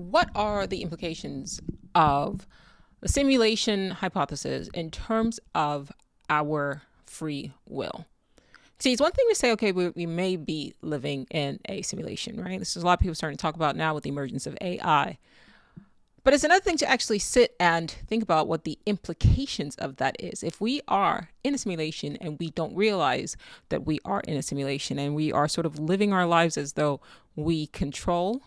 What are the implications of the simulation hypothesis in terms of our free will? See, it's one thing to say, okay, we may be living in a simulation, right? This is a lot of people starting to talk about now with the emergence of AI. But it's another thing to actually sit and think about what the implications of that is. If we are in a simulation and we don't realize that we are in a simulation and we are sort of living our lives as though we control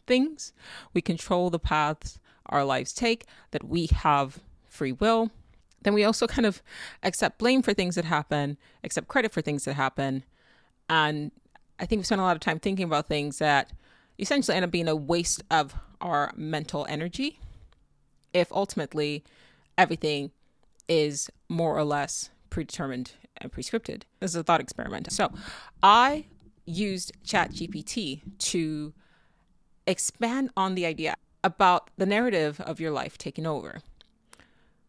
things, we control the paths our lives take, that we have free will, then we also kind of accept blame for things that happen, accept credit for things that happen. And I think we spend a lot of time thinking about things that essentially end up being a waste of our mental energy if ultimately everything is more or less predetermined and prescripted. This is a thought experiment. So I used ChatGPT to expand on the idea about the narrative of your life taking over.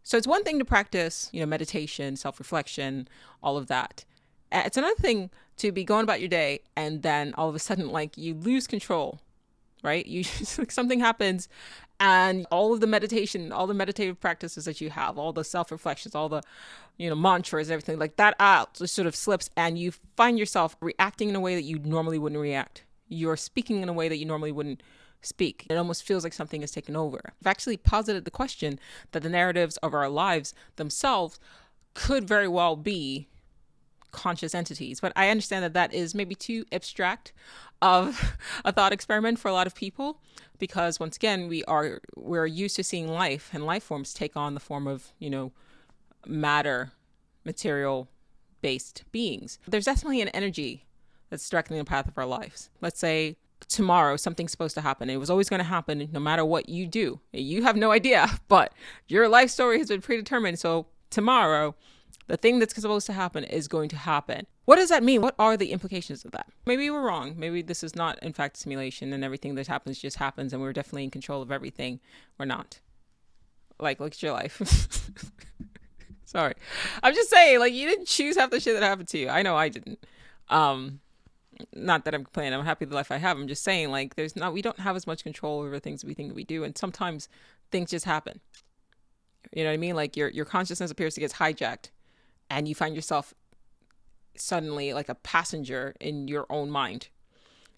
So it's one thing to practice, meditation, self-reflection, all of that. It's another thing to be going about your day and then all of a sudden, like, you lose control, right? You something happens and all of the meditation, all the meditative practices that you have, all the self-reflections, all the, mantras, everything like that out just sort of slips and you find yourself reacting in a way that you normally wouldn't react. You're speaking in a way that you normally wouldn't speak. It almost feels like something has taken over. I've actually posited the question that the narratives of our lives themselves could very well be conscious entities. But I understand that that is maybe too abstract of a thought experiment for a lot of people, because once again, we're used to seeing life and life forms take on the form of, matter, material based beings. There's definitely an energy that's directing the path of our lives. Let's say tomorrow something's supposed to happen. It was always going to happen no matter what you do. You have no idea, but your life story has been predetermined. So tomorrow, the thing that's supposed to happen is going to happen. What does that mean? What are the implications of that? Maybe we're wrong. Maybe this is not, in fact, a simulation and everything that happens just happens and we're definitely in control of everything. We're not. Like, look at your life. Sorry. I'm just saying, like, you didn't choose half the shit that happened to you. I know I didn't. Not that I'm complaining. I'm happy with the life I have. I'm just saying, like, we don't have as much control over things that we think that we do. And sometimes things just happen. You know what I mean? Like your consciousness appears to get hijacked and you find yourself suddenly like a passenger in your own mind.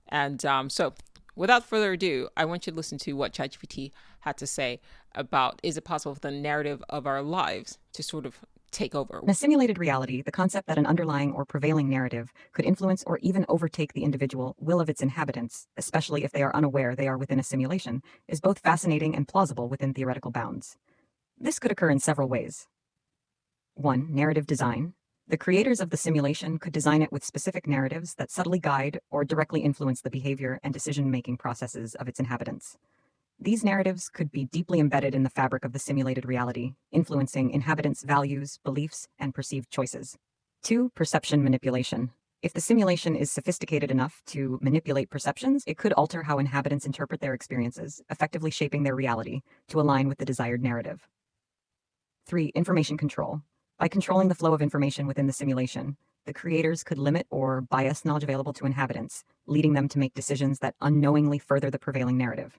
And so without further ado, I want you to listen to what ChatGPT had to say about, is it possible for the narrative of our lives to sort of take over? In a simulated reality, the concept that an underlying or prevailing narrative could influence or even overtake the individual will of its inhabitants, especially if they are unaware they are within a simulation, is both fascinating and plausible within theoretical bounds. This could occur in several ways. 1. Narrative design. The creators of the simulation could design it with specific narratives that subtly guide or directly influence the behavior and decision-making processes of its inhabitants. These narratives could be deeply embedded in the fabric of the simulated reality, influencing inhabitants' values, beliefs, and perceived choices. 2. Perception manipulation. If the simulation is sophisticated enough to manipulate perceptions, it could alter how inhabitants interpret their experiences, effectively shaping their reality to align with the desired narrative. 3. Information control. By controlling the flow of information within the simulation, the creators could limit or bias knowledge available to inhabitants, leading them to make decisions that unknowingly further the prevailing narrative.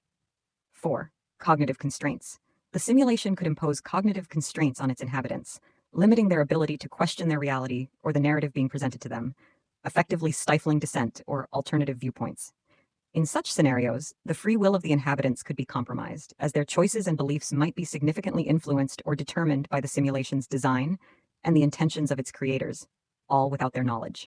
4. Cognitive constraints. The simulation could impose cognitive constraints on its inhabitants, limiting their ability to question their reality or the narrative being presented to them, effectively stifling dissent or alternative viewpoints. In such scenarios, the free will of the inhabitants could be compromised, as their choices and beliefs might be significantly influenced or determined by the simulation's design and the intentions of its creators, all without their knowledge.